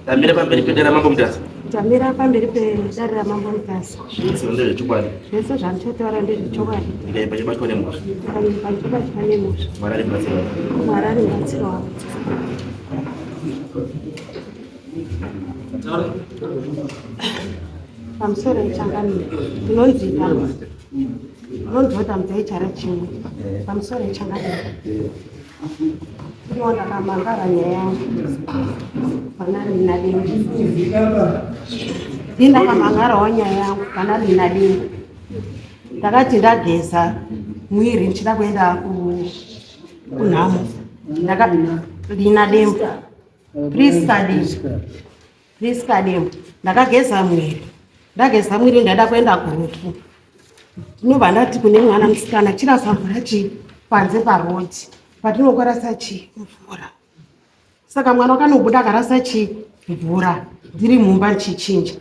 Tamira pamberi pedera mambo mutasa. Tamira pamberi pedera mambo mutasa. Zvese ndezve chokwadi. Zvese zvandichaitaura ndezvechokwadi. Ndikaipa chibatwa nemusha. Ndikaipa chibatwa nemusha. Mwari aribatsira. Mwari aribatsira wangu. Pamusoro echangamire ndinonzi ndinonzota mudzaichara chimwe pamusoro echangamire ndinoona kamangara nyaya yangu pana rina dengu ndina kamangarawo nyaya yangu pana rina dengu ndakati ndageza mwiri ndichida kuenda kunhamo rina dengu Priska dengu ndakageza mwiri ndageza mwiri ndaida kuenda kurufu ndinobva ndati kune mwana musikana chirasa mvura panze parodi patinokorasa mvura saka mwana wakanobuda akarasa mvura ndiri mumba ndichichinja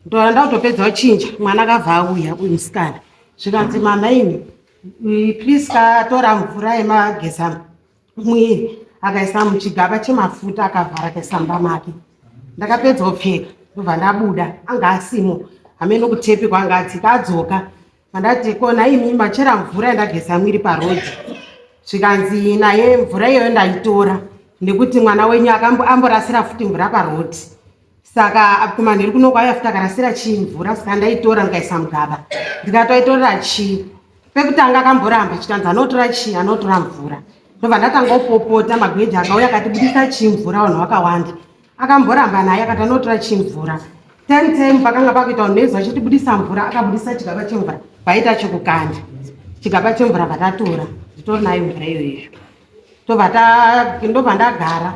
ndoona ndakutopedzawo chinja mwana akabva auya uyu musikana zvikanzi mama imi Priska atora mvura yemageza mwiri akaisa muchigaba chemafuta akavhara akaisa mumba make ndakapedza kupfeka ndobva ndabuda anga asimo hamene kutepi kwanga atsika adzoka mandati kona imi machera mvura yandageza mwiri parodhi zvikanzi naye mvura iyoyo ndaitora nekuti mwana wenyu amborasira futi mvura parodhi saka kumanheri kuno kwaiya futi akarasira mvura saka ndaitora ndikaisa mugaba ndikatoitorera pekutanga akamboramba chikanzi anotora mvura ndobva ndatanga kupopota magweji akauya akatibudisa mvura vanhu vakawanda akamboramba naye akati anotora mvura 10 time pakanga pakuita unezva achitibudisa mvura akabudisa chigaba chemvura paita chekukanda chigaba chemvura patatora nditori nayo mvura iyoyo ndobva ndagara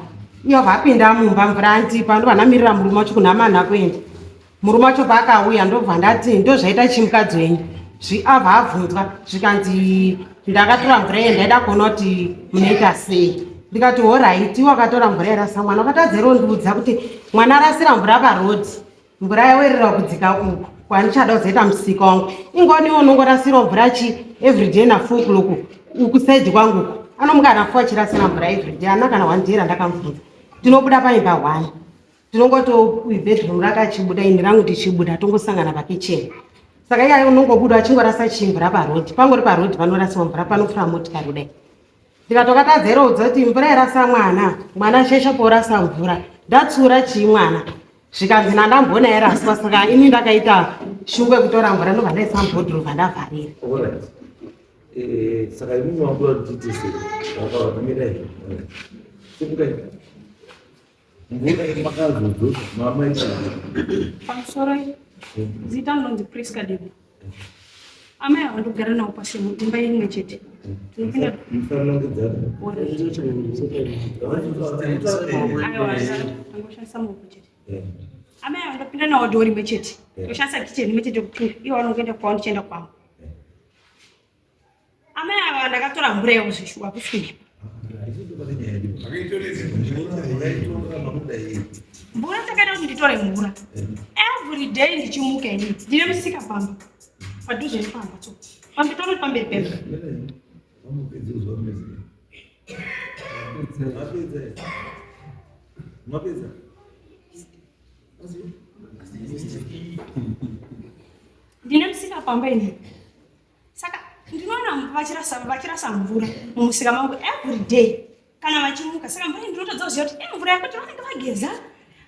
iyo vapinda mumba mvura antipa ndobva ndamirira murume wacho kunamana kuenda murume wacho paakauya ndobva ndati ndozvaita chimukadzi wenyu zviabva abvunzwa zvikanzi ndakatora mvura iye ndaida kuona kuti munoita sei ndikati oraiti wakatora mvura yarasa mwana wakatadzero ndiudza kuti mwana arasira mvura parodhi mvura yawerera kudzika uku kwanichada kuzoita musika wangu ingoniwo unongorasirawo mvura everyday na4 o'clock ukusaidi kwangu anomuka na4 achirasira mvura everyday ana kana wandira ndakamubvunza tinobuda paimba 1 tinongoto bedroom rakachibuda ini rangu tichibuda tongosangana pakicheni saka iye unongobuda achingorasa mvura parodhi pangori parodhi panorasiwa mvura panofura motikari kudai ndikatokatadzero udza kuti mvura yarasa mwana shesha porasa mvura ndatsura mwana zvikanzi ndambona yaraswa saka ini ndakaita shungu yekutora mvura ndobva ndaisa mubhodhoro vandavharira saka imimi wangula kutitise wakawakamira mvura makazodzo mamaita pamusoro zita ndonzi Priska dengu amai vandogara nawo pasi imba imwe chete angoshandisa maoko chete amai vandopinda nawo dho rimwe chete oshandisa kicheni imwe chete kupinda iwo vanongoenda kwavo ndichienda kwangu amai ava ndakatora mvura yawo zvishuwa kusvipa mvura takaita kuti nditore mvura every day ndichimuka ini ndine musika pamba padhuze nepamba tso pambitoro pamberi pemba ndine musika pamba ini saka ndinoona vachirasa mvura mumusika mangu every day kana vachimuka saka mvura ndinotodza kuziva kuti mvura yakoti vanenge vageza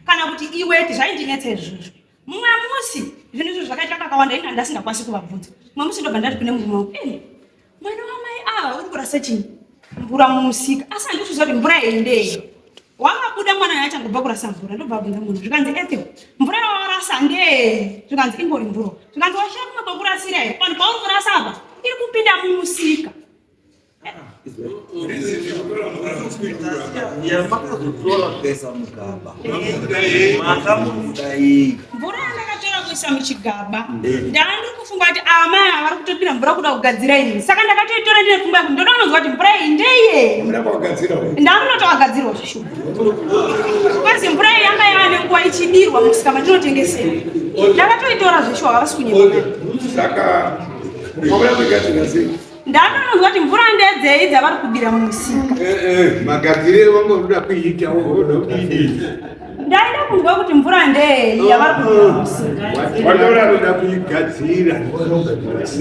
kana kuti iweti zvaindinetsa izvozvo mumwe musi zvinhu izvo zvakaita kakawanda ini handasingakwanisi kuvabvunza mumwe musi ndobva ndati kune murume wangu mwana wamai ava uri kurasa mvura mumusika asi handizviziva kuti mvura yendei wakabuda mwana yaachangobva kurasa mvura ndobva bvunza munhu zvikanzi Ethel mvura yawarasa ndee zvikanzi ingori mvura zvikanzi washaya kumwe kwekurasira here pano pauri kurasa apa iri kupinda mumusika mvura yandakatora kuisa muchigaba ndandiri kufunga kuti amai avari kutopinda mvura kuda kugadzira ini saka ndakatoitora ndine pfungwa kuti ndoda kunonzwa kuti mvura iyi ndeiye ndandinotogadzirwa zvishuwa kwezi mvura iyi yanga yava nenguva ichidirwa mukusika matinotengesera ndakatoitora zvishuwa havasi kunyema ndandinonzwa kuti mvura ndedzei dzavari kubira mumusika magadziriro vangoruda kuita ndaida kunzwa kuti mvura ndei yavari wataura kuda kuigadzira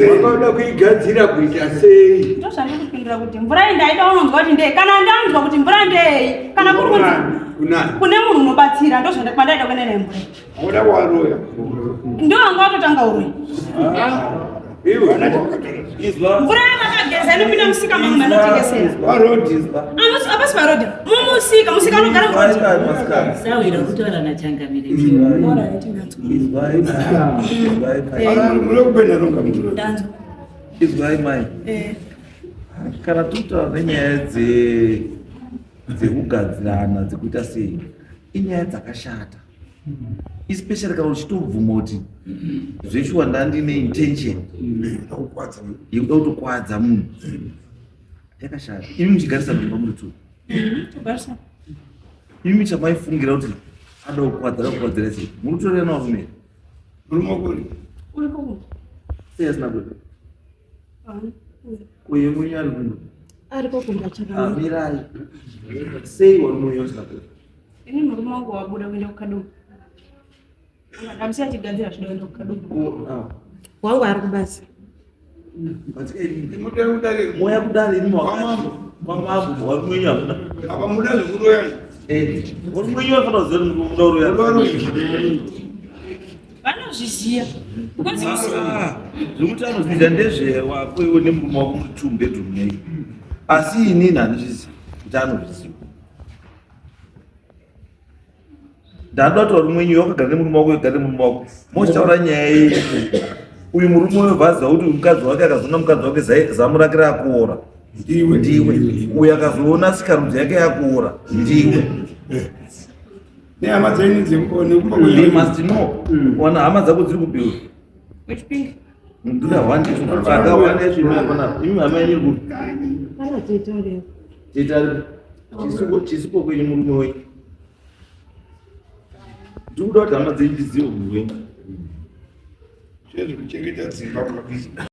wakaoda kuigadzira kuita sei ndozvandiri kupindura kuti mvura iyi ndaida unonzwa kuti ndei kana ndanzwa kuti mvura ndei kana kuri kune munhu unobatsira ndozvandaida kuenda nemvura oda waroya ndiwo anga watotanga uroi mvura yamakageza inopinda musika mangu manotengesera apasi parodhi musika anogara sawira kutora nachangamire izwai mai kana totaura nenyaya dzekugadzirana dzekuita sei inyaya dzakashata especially kana uchitobvuma kuti zveshuwa ndandine intention yekuda kutokwadza munhu yakashata. Imi muchigarisa mimba muri tu imi chamaifungira kuti ada kukwadzira sei muri kutorera nawo rume sei asina kuda kuye munyari munhu ariko kumba chakamira mirai sei wari munhu usina kuda ini murume wangu wabuda kuenda kukadumu damsia chigadzira chidoenda kukadumu wangu ari kubasa moya kudari imi wamabu wari mwenyu hakuna apa muda zvekuroya wari mwenyu wakada kuziva kuti muda uroya vanozviziva zvekuti anozviita ndezvewako iwe nemurume wako muri 2 bedroom nei asi inini handizvizivi kuti anozviziva ndanoda kuti mwenyu wakagara nemurume wako wegara nemurume wako mochitaura nyaya iyi uyu murume wevhaziva kuti mukadzi wake akazoona mukadzi wake zamu rake rakuora ndiwe uyu akazoona sikarudzi yake yakuora ndiwe nehama dzenyu they must know wana hama dzako dziri kubeura ndura wandakawanezvinoapanapa imi hama yenyu iri kuti kana teitareo teitareo chisipo kwenyu murume wenyu ndikuda kuti hama dzenyu dzizive munhu wenyu zvezvekuchengeta dzimba